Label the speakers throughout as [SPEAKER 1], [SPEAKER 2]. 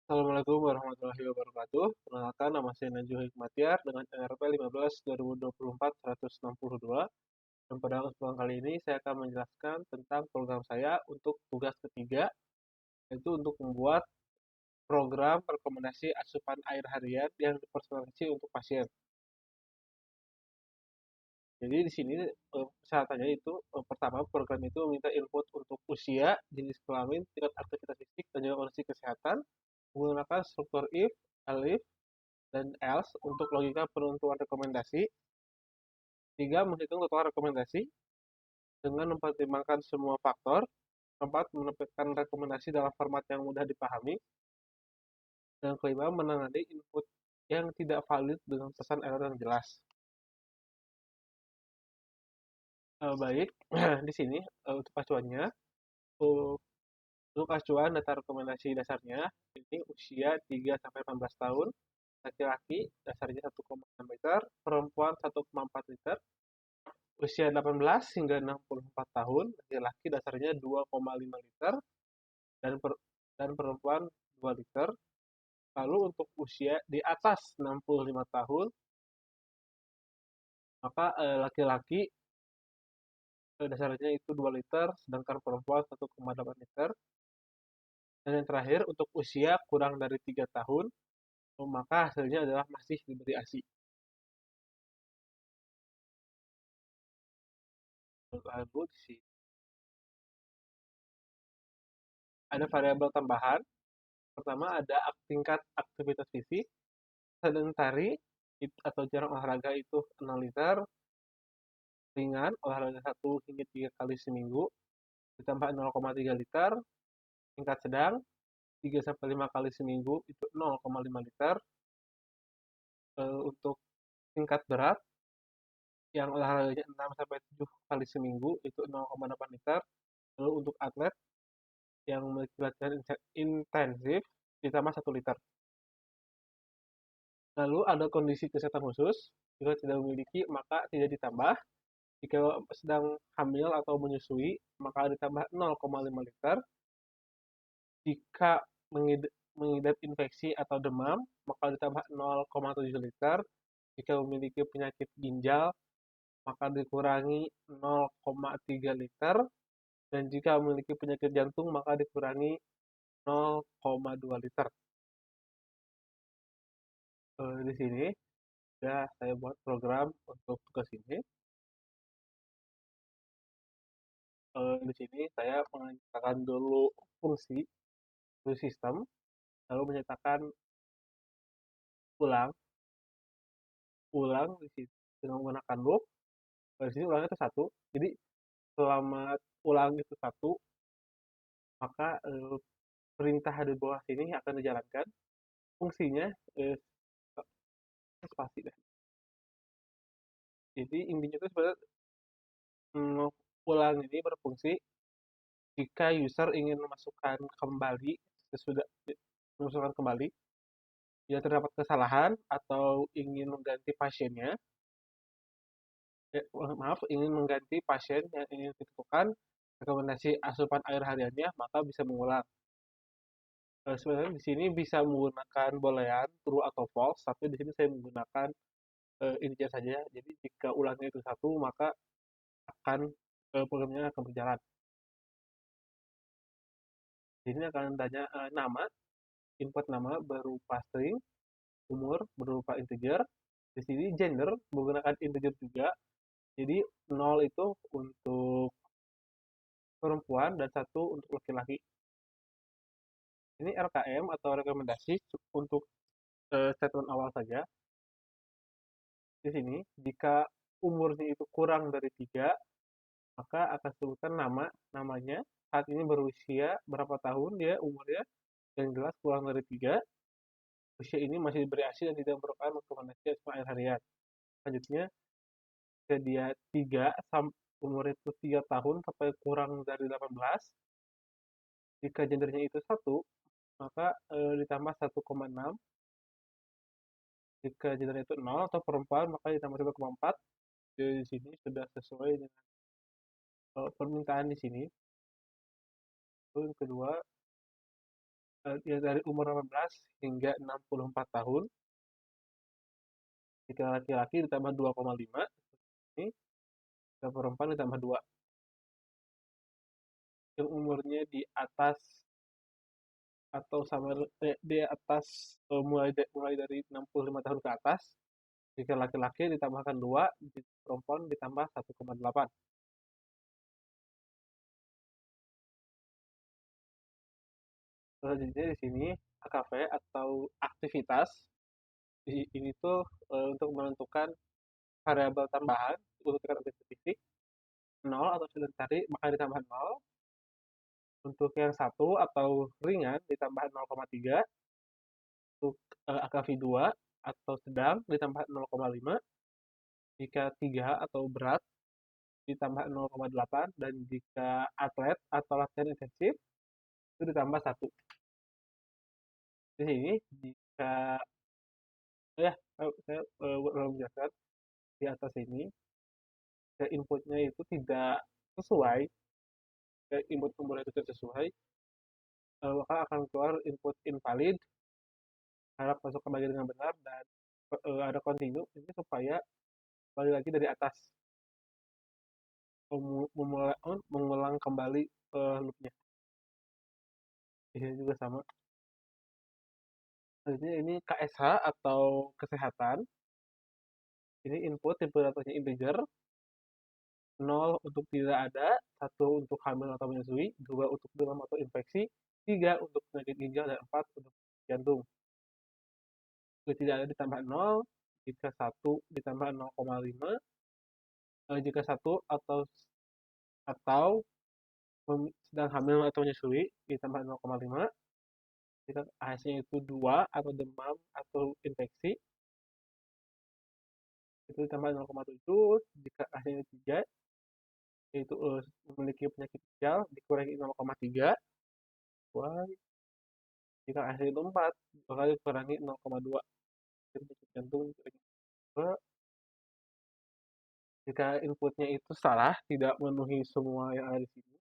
[SPEAKER 1] Assalamualaikum warahmatullahi wabarakatuh. Perkenalkan, nama saya Najwa Hikmatiar dengan NRP 15/2024-162. Dan pada kesempatan kali ini saya akan menjelaskan tentang program saya untuk tugas ketiga, yaitu untuk membuat program rekomendasi asupan air harian yang dipersonalisasi untuk pasien. Jadi di sini persyaratannya itu pertama program itu meminta input untuk usia, jenis kelamin, tingkat aktivitas fisik, dan juga kondisi kesehatan menggunakan struktur if, elif, dan else untuk logika penentuan rekomendasi. Tiga, menghitung total rekomendasi dengan mempertimbangkan semua faktor. Keempat, menempatkan rekomendasi dalam format yang mudah dipahami. Dan kelima, menangani input yang tidak valid dengan pesan error yang jelas. Baik, di sini untuk acuannya, untuk acuan data rekomendasi dasarnya, ini usia 3-18 tahun, laki-laki dasarnya 1,6 liter, perempuan 1,4 liter, usia 18 hingga 64 tahun, laki-laki dasarnya 2,5 liter, dan perempuan 2 liter. Lalu untuk usia di atas 65 tahun, maka laki-laki dasarnya itu 2 liter, sedangkan perempuan 1,8 liter. Dan yang terakhir, untuk usia kurang dari 3 tahun, maka hasilnya adalah masih diberi ASI. Lalu di sini ada variabel tambahan. Pertama ada tingkat aktivitas fisik, sedentari atau jarang olahraga itu 0 liter, ringan olahraga 1 hingga 3 kali seminggu ditambah 0,3 liter, tingkat sedang 3-5 kali seminggu itu 0,5 liter. Untuk tingkat berat yang olahraganya 6-7 kali seminggu itu 0,8 liter. Lalu untuk atlet yang memiliki latihan intensif ditambah 1 liter. Lalu ada kondisi kesehatan khusus, jika tidak memiliki maka tidak ditambah. Jika sedang hamil atau menyusui maka ditambah 0,5 liter. Jika mengidap infeksi atau demam maka ditambah 0,7 liter. Jika memiliki penyakit ginjal maka dikurangi 0,3 liter. Dan jika memiliki penyakit jantung maka dikurangi 0,2 liter. Di sini ya saya buat program untuk tugas ini. Di sini saya menyatakan dulu fungsi sistem, lalu menyatakan ulang, di sini dengan menggunakan loop. Di sini ulangnya itu satu. Jadi selama ulang itu satu, maka perintah di bawah sini akan dijalankan. Fungsinya spasi deh. Jadi intinya itu sebenarnya ulang ini berfungsi jika user ingin memasukkan kembali sesudah memasukkan kembali jika terdapat kesalahan atau ingin mengganti pasiennya. Maaf, ingin mengganti pasien yang ingin ditentukan rekomendasi asupan air hariannya, maka bisa mengulang. Sebenarnya di sini bisa menggunakan boolean true atau false, tapi di sini saya menggunakan integer saja. Jadi jika ulangnya itu satu, maka akan programnya akan berjalan. Di sini akan tanya nama, input nama berupa string, umur berupa integer. Di sini gender menggunakan integer juga. Jadi 0 itu untuk perempuan dan 1 untuk laki-laki. Ini RKM atau rekomendasi untuk statement awal saja. Di sini, jika umurnya itu kurang dari 3, maka akan sebutkan namanya. Saat ini berusia berapa tahun dia umurnya, yang jelas kurang dari 3. Usia ini masih diberi ASI dan tidak merupakan rekomendasi asupan air harian. Selanjutnya, jika dia 3, umur itu 3 tahun sampai kurang dari 18. Jika gendernya itu 1, maka ditambah 1,6. Jika gendernya itu 0 atau perempuan, maka ditambah 1,4. Di sini sudah sesuai dengan permintaan di sini. Lalu yang kedua, ya dari umur 18 hingga 64 tahun. Jika laki-laki ditambah 2,5, ini jika perempuan ditambah 2. Yang umurnya di atas atau sama di atas mulai dari 65 tahun ke atas, jika laki-laki ditambahkan 2, jika perempuan ditambah 1,8. Selanjutnya di sini AKV atau aktivitas. Ini tuh untuk menentukan variabel tambahan untuk tingkat objek spesifik 0 atau sedentari maka ditambah 0. Untuk yang satu atau ringan ditambah 0,3. Untuk AKV 2 atau sedang ditambah 0,5. Jika 3 atau berat ditambah 0,8 dan jika atlet atau latihan intensif itu ditambah 1. Di sini jika ya saya belum menjelaskan di atas ini jika inputnya itu tidak sesuai, input umurnya itu tidak sesuai, maka akan keluar input invalid, harap masuk ke bagian dengan benar dan ada continue ini supaya kembali lagi dari atas mengulang kembali loopnya. Di sini juga sama. Selanjutnya ini KSH atau kesehatan. Ini input tipe datanya integer, 0 untuk tidak ada, 1 untuk hamil atau menyusui, 2 untuk demam atau infeksi, 3 untuk penyakit ginjal, dan 4 untuk jantung. Jika tidak ada ditambah 0, jika 1 ditambah 0,5, jika 1 atau sedang hamil atau menyusui ditambah 0,5, jika AS-nya itu 2 atau demam atau infeksi itu ditambah 0,7, jika AS-nya 3 yaitu memiliki penyakit ginjal dikurangi 0,3, jika AS-nya itu 4 maka dikurangi 0,2, penyakit jantung dikurangi 2. Jika inputnya itu salah, tidak memenuhi semua yang ada di sini,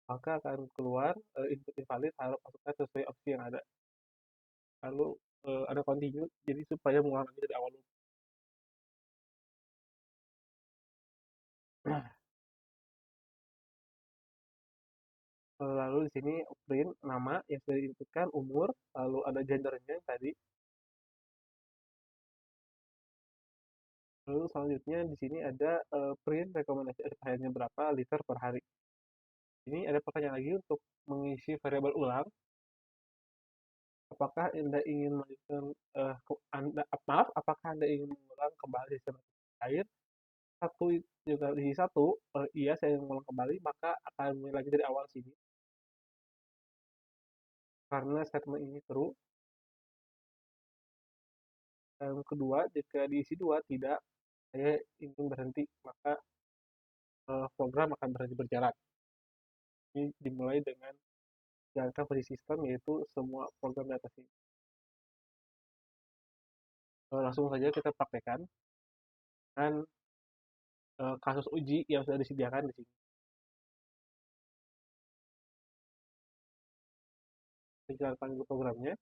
[SPEAKER 1] maka akan keluar input invalid, harus masukkan sesuai opsi yang ada. Lalu ada continue, jadi supaya mengulang lagi dari awal. Lalu di sini print nama yang sudah diinputkan, umur, lalu ada gendernya tadi. Lalu selanjutnya di sini ada print rekomendasi air cahayanya berapa liter per hari. Ini ada pertanyaan lagi untuk mengisi variabel ulang. Apakah Anda ingin melanjutkan apakah Anda ingin mengulang kembali sistem air? Satu juga di satu, iya saya ingin mengulang kembali, maka akan mulai lagi dari awal sini. Karena statement ini true. Yang kedua, jika diisi 2 tidak, saya ingin berhenti, maka program akan berhenti berjalan. Ini dimulai dengan jalankan fungsi sistem, yaitu semua program di atas ini. Langsung saja kita praktekkan dengan kasus uji yang sudah disediakan di sini. Kita jalankan dulu programnya.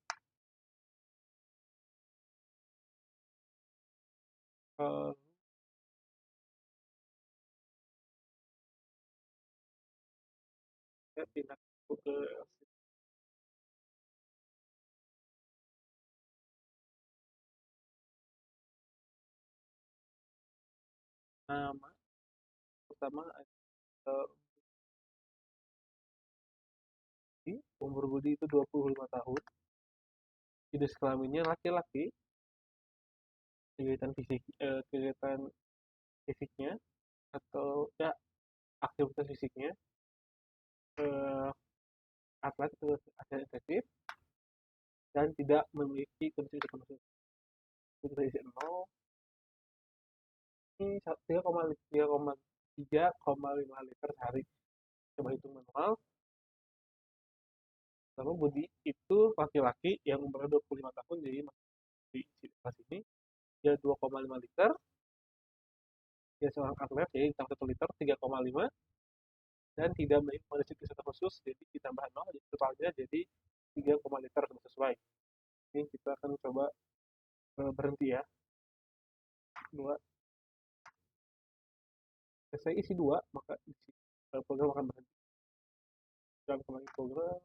[SPEAKER 1] Saya pindah ke nama pertama, umur Budi itu 25 tahun, jenis kelaminnya laki-laki, kegiatan fisiknya atau ya aktivitas fisiknya atlet atau atlet intensif dan tidak memiliki kondisi kondisi kondisi 0. Ini 3,5 liter sehari. Coba hitung manual. Lalu Budi itu laki-laki yang umurnya 25 tahun, jadi di kelas ini dia 2,5 liter. Dia seorang atlet, jadi ditambah 1 liter 3,5 dan tidak memiliki kondisi kesehatan khusus, jadi ditambah 0, jadi totalnya jadi 3,5 saya isi 2, maka program akan berhenti. Dan kembali program,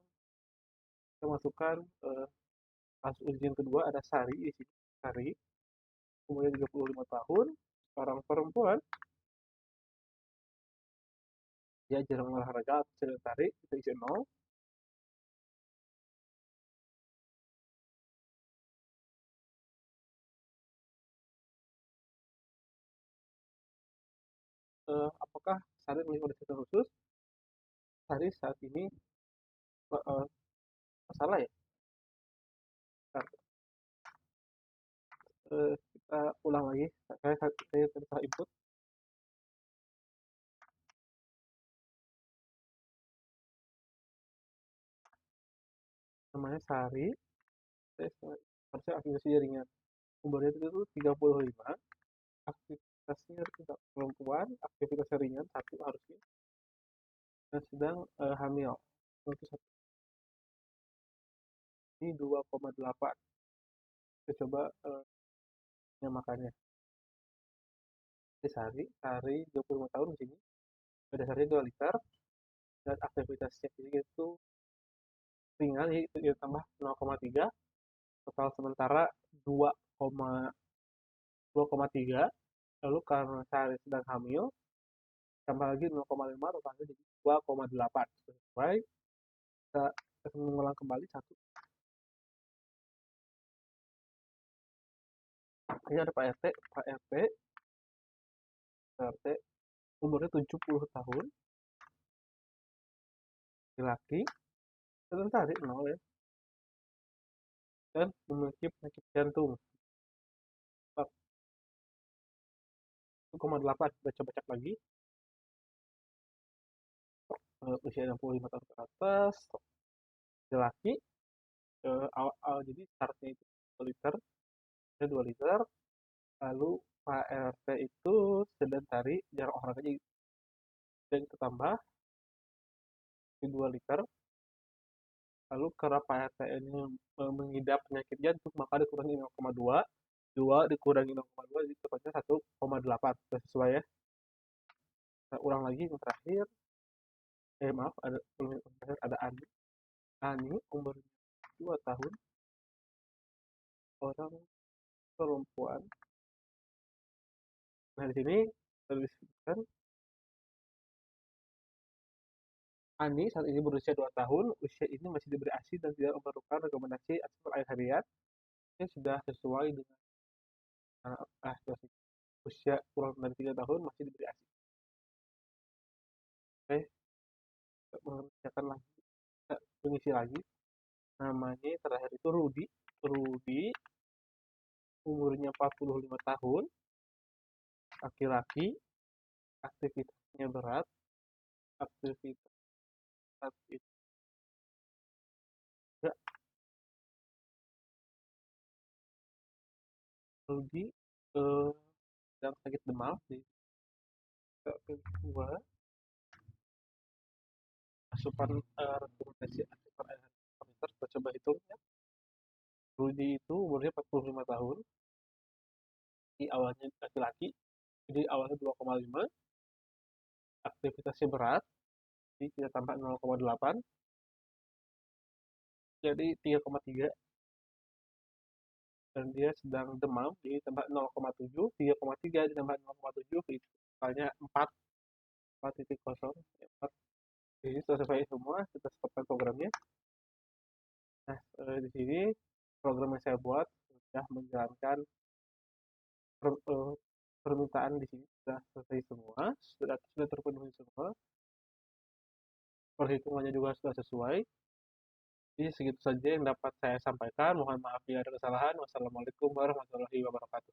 [SPEAKER 1] kita masukkan kasus ujian kedua ada Sari di sini. Sari, umurnya 35 tahun, seorang perempuan, dia jarang olahraga atau sedentari, kita isi 0. Apakah Sari memiliki kondisi khusus? Sari saat ini masalah ya? Kita ulang lagi, saya salah input, namanya Sari, harusnya aktivitas ringan, umurnya itu 35, aktivitasnya tidak perempuan, aktivitas ringan satu harusnya, dan sedang hamil, untuk satu ini 2,8. Kita coba menyamakannya. Sari 25 tahun di sini, pada Sari 2 liter, dan aktivitasnya ini itu ringan, yaitu ditambah 0,3, total sementara 2,3. Lalu karena Sari sedang hamil, tambah lagi 0,5, totalnya jadi 2,8. Sesuai, kita akan mengulang kembali satu. Ini ada Pak RT, Pak RT umurnya 70 tahun, laki-laki, sedentari 0 ya, dan memiliki penyakit jantung. 1,8, baca-baca lagi, usia 65 tahun ke atas, laki-laki, jadi startnya itu 2 liter, 2 liter, lalu Pak RT itu sedentari, jarang olahraga, dan tambah di 2 liter, lalu karena Pak RT ini mengidap penyakit jantung, maka dikurangi 0,2, 2 dikurangi 0,2, jadi tepatnya 1,8, sesuai ya. Kita ulang lagi yang terakhir, maaf, ada Ani umur 2 tahun, orang perempuan. Nah, di sini disebutkan Ani saat ini berusia 2 tahun, usia ini masih diberi ASI dan tidak memerlukan rekomendasi asupan air harian. Ini sudah sesuai dengan usia kurang dari 3 tahun masih diberi ASI. Oke, mengerjakan lagi, kita mengisi lagi. Namanya terakhir itu Rudi. Rudi umurnya 45 tahun, laki-laki, aktivitasnya berat, aktivitas itu enggak. Rudi sedang sakit demam di kedua, asupan rekomendasi asupan air liter, kita coba hitung ya. Rudi itu umurnya 45 tahun, di awalnya laki-laki, jadi awalnya 2,5, aktivitasnya berat, jadi kita tambah 0,8, jadi 3,3, dan dia sedang demam, jadi tambah 0,7, 3,3 ditambah 0,7, itu totalnya 4, 4,0, 4. Jadi selesai semua, kita stopkan programnya. Nah, di sini program yang saya buat sudah menjalankan permintaan di sini sudah selesai semua, sudah terpenuhi semua, perhitungannya juga sudah sesuai. Jadi segitu saja yang dapat saya sampaikan. Mohon maaf bila ada kesalahan. Wassalamualaikum warahmatullahi wabarakatuh.